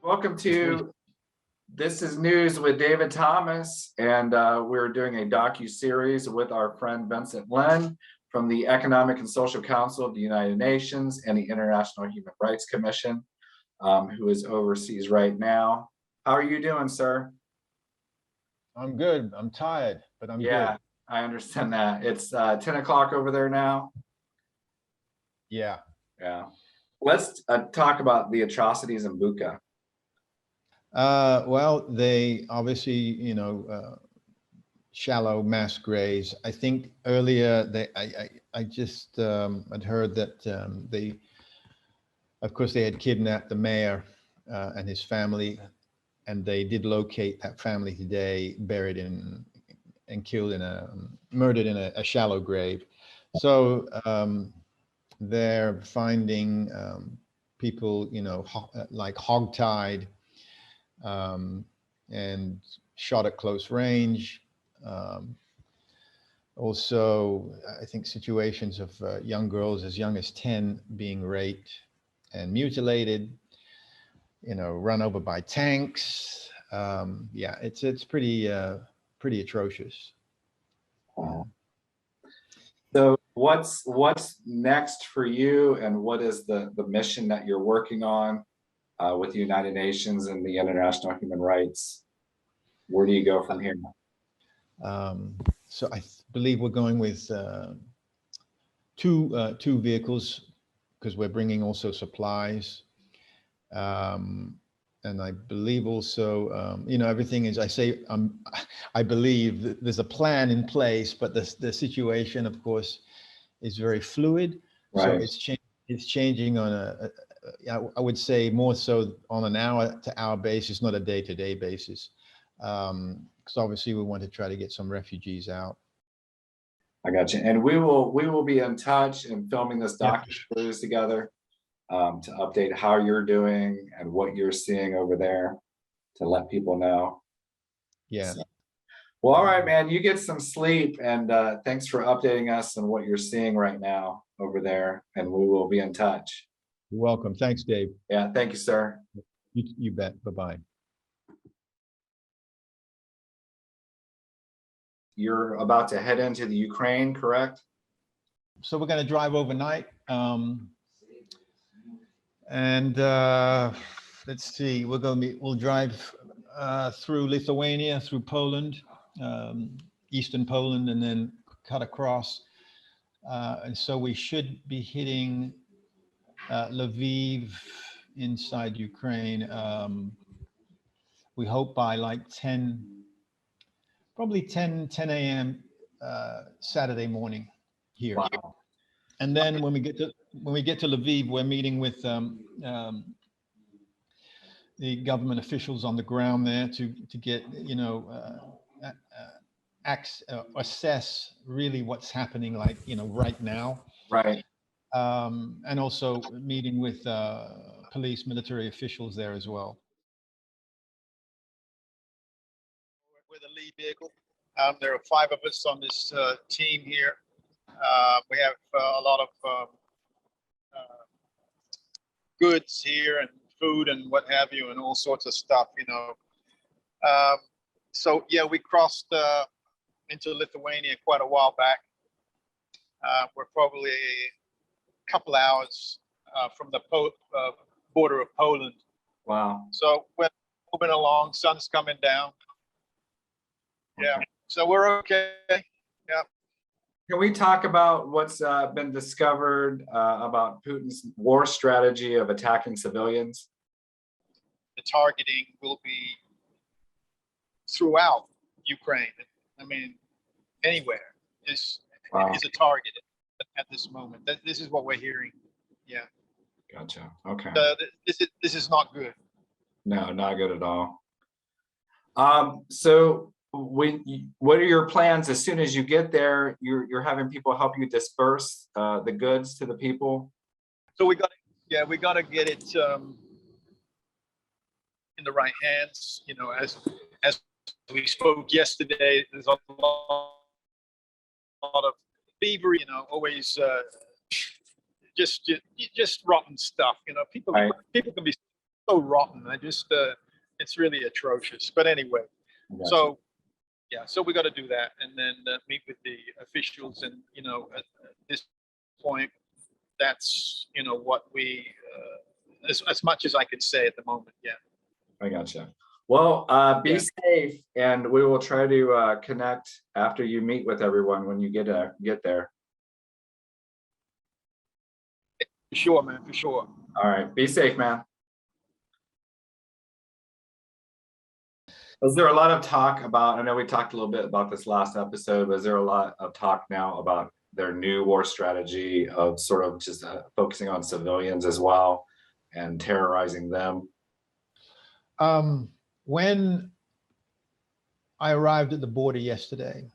Welcome to This is News with David Thomas, and we're doing a docu-series with our friend Vincent Lyn from the Economic and Social Council of the United Nations and the International Human Rights Commission, who is overseas right now. How are you doing, sir? I'm good. I'm tired, but I'm good. I understand that. It's 10 o'clock over there now. Yeah. Let's talk about the atrocities in Bucha. Well, they obviously, shallow mass graves. I think earlier I just had heard that of course, they had kidnapped the mayor and his family, and they did locate that family today, buried in and killed murdered in a shallow grave. So they're finding people, like hogtied and shot at close range. Also, I think situations of young girls as young as 10 being raped and mutilated, run over by tanks. Yeah, it's pretty atrocious. So what's next for you, and what is the mission that you're working on with the United Nations and the International Human Rights? Where do you go from here? So I believe we're going with two vehicles, because we're bringing also supplies. And I believe also, everything is, I believe there's a plan in place, but the situation, of course, is very fluid. Right. So it's changing on I would say more so on an hour-to-hour basis, not a day-to-day basis. Because obviously we want to try to get some refugees out. I got you. And we will be in touch and filming this docu-series together to update how you're doing and what you're seeing over there, to let people know. Yeah. So, well, all right, man, you get some sleep, and thanks for updating us on what you're seeing right now over there, and we will be in touch. You're welcome. Thanks, Dave. Yeah, thank you, sir. You bet. Bye-bye. You're about to head into the Ukraine, correct? So we're going to drive overnight. And let's see, we'll drive through Lithuania, through Poland, Eastern Poland, and then cut across. And so we should be hitting Lviv inside Ukraine. We hope by like 10 a.m. Saturday morning here. Wow. And then when we get to Lviv, we're meeting with the government officials on the ground there to get assess really what's happening, like right now. Right. And also meeting with police, military officials there as well. We're the lead vehicle. There are 5 of us on this team here. We have a lot of goods here and food and what have you, and all sorts of stuff, So yeah, we crossed into Lithuania quite a while back. We're probably a couple hours from the border of Poland. Wow. So we're moving along, sun's coming down. Yeah, so we're okay. Yeah. Can we talk about what's been discovered about Putin's war strategy of attacking civilians? The targeting will be throughout Ukraine. I mean, anywhere is a target at this moment. This is what we're hearing. Yeah. Gotcha. Okay. This is not good. No, not good at all. So what are your plans as soon as you get there? You're having people help you disperse the goods to the people? So we got to get it in the right hands. As we spoke yesterday, there's a lot of fever, always just rotten stuff. People can be so rotten. It's really atrocious. But anyway, Gotcha. so yeah, so we got to do that, and then meet with the officials, and at this point, that's what we as much as I could say at the moment. Yeah. I gotcha. Well, be safe, and we will try to connect after you meet with everyone when you get there. For sure, man. For sure. All right, be safe, man. Is there a lot of talk about, I know we talked a little bit about this last episode, but is there a lot of talk now about their new war strategy of sort of just focusing on civilians as well and terrorizing them? When I arrived at the border yesterday,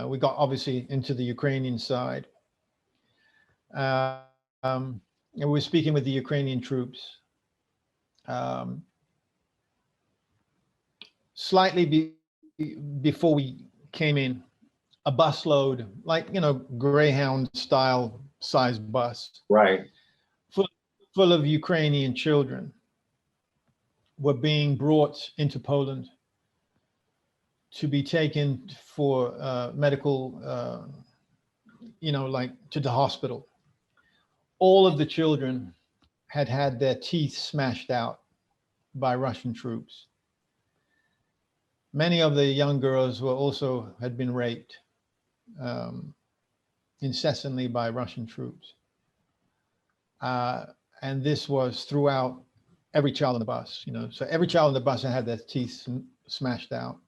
we got obviously into the Ukrainian side. And we were speaking with the Ukrainian troops. Slightly before we came in, a busload, like, Greyhound style sized bus, Right. full of Ukrainian children, were being brought into Poland to be taken for medical, like to the hospital. All of the children had had their teeth smashed out by Russian troops. Many of the young girls had been raped incessantly by Russian troops. And this was throughout every child on the bus, so every child on the bus had their teeth smashed out.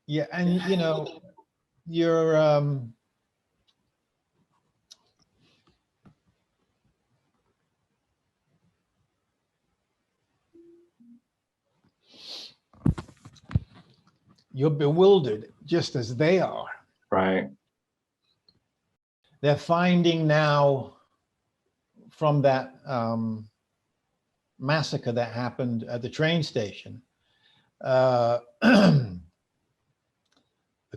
Yeah, and you're bewildered just as they are. Right. They're finding now from that massacre that happened at the train station, the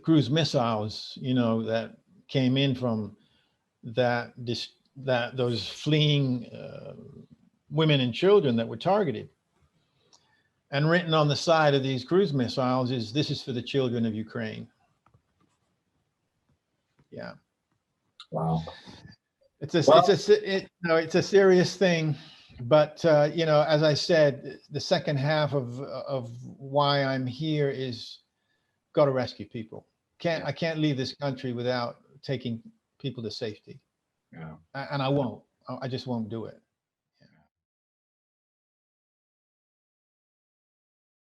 cruise missiles, that came in from those fleeing women and children that were targeted. And written on the side of these cruise missiles is, "This is for the children of Ukraine." Yeah. Wow. It's a serious thing, but as I said, the second half of why I'm here is got to rescue people. I can't leave this country without taking people to safety. Yeah. And I won't. I just won't do it.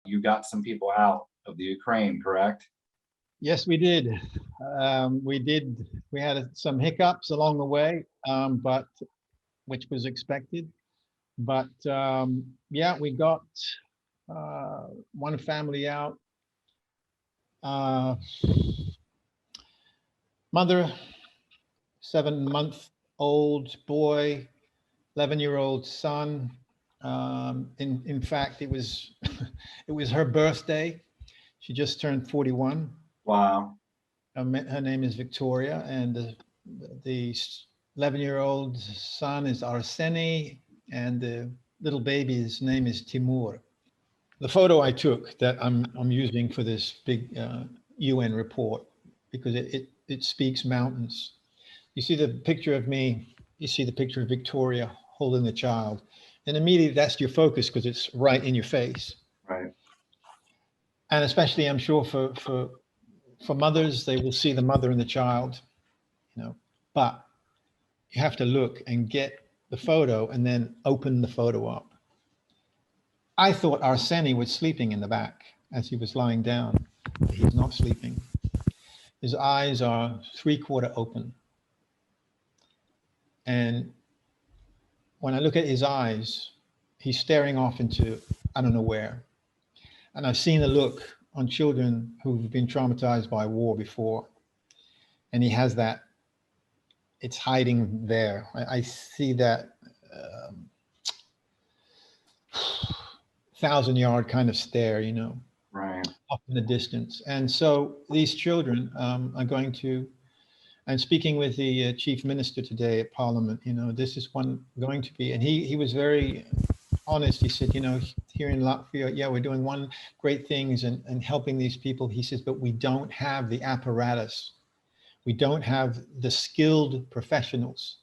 You got some people out of the Ukraine, correct? Yes, we did. We had some hiccups along the way, but which was expected. But yeah, we got one family out. Mother, 7-month-old boy, 11-year-old son. In fact, it was it was her birthday. She just turned 41. Wow. Her name is Victoria, and the 11-year-old son is Arseny, and the little baby's name is Timur. The photo I took that I'm using for this big UN report, because it speaks mountains. You see the picture of me, you see the picture of Victoria holding the child, and immediately that's your focus because it's right in your face. Right. And especially, I'm sure for mothers, they will see the mother and the child, but you have to look and get the photo and then open the photo up. I thought Arseny was sleeping in the back as he was lying down. He's not sleeping. His eyes are 3/4 open. And when I look at his eyes, he's staring off into, I don't know where. And I've seen the look on children who've been traumatized by war before. And he has that, it's hiding there. I see that 1,000-yard kind of stare, Right. up in the distance. And so these children are going to, And speaking with the chief minister today at Parliament, you know, this is one going to be, and he was very honest. He said, you know, here in Latvia, yeah, we're doing one great things and helping these people. He says, but we don't have the apparatus. We don't have the skilled professionals,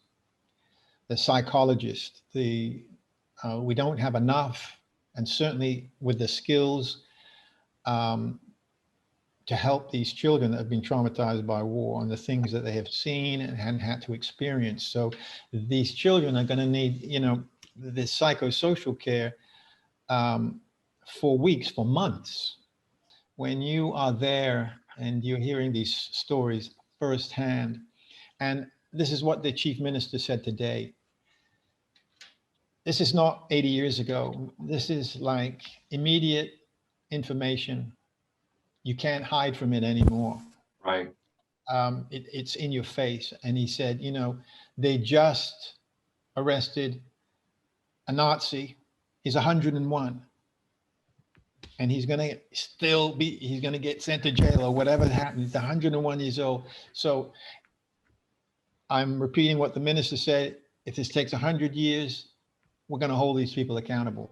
the psychologists, we don't have enough, and certainly with the skills to help these children that have been traumatized by war and the things that they have seen and had to experience. So these children are going to need, you know, this psychosocial care for weeks, for months. When you are there and you're hearing these stories firsthand, and this is what the chief minister said today. This is not 80 years ago. This is like immediate information. You can't hide from it anymore. Right. It's in your face. And he said, you know, they just arrested a Nazi. He's 101. And he's going to still be, he's going to get sent to jail or whatever happens. He's 101 years old. So I'm repeating what the minister said. If this takes 100 years, we're going to hold these people accountable.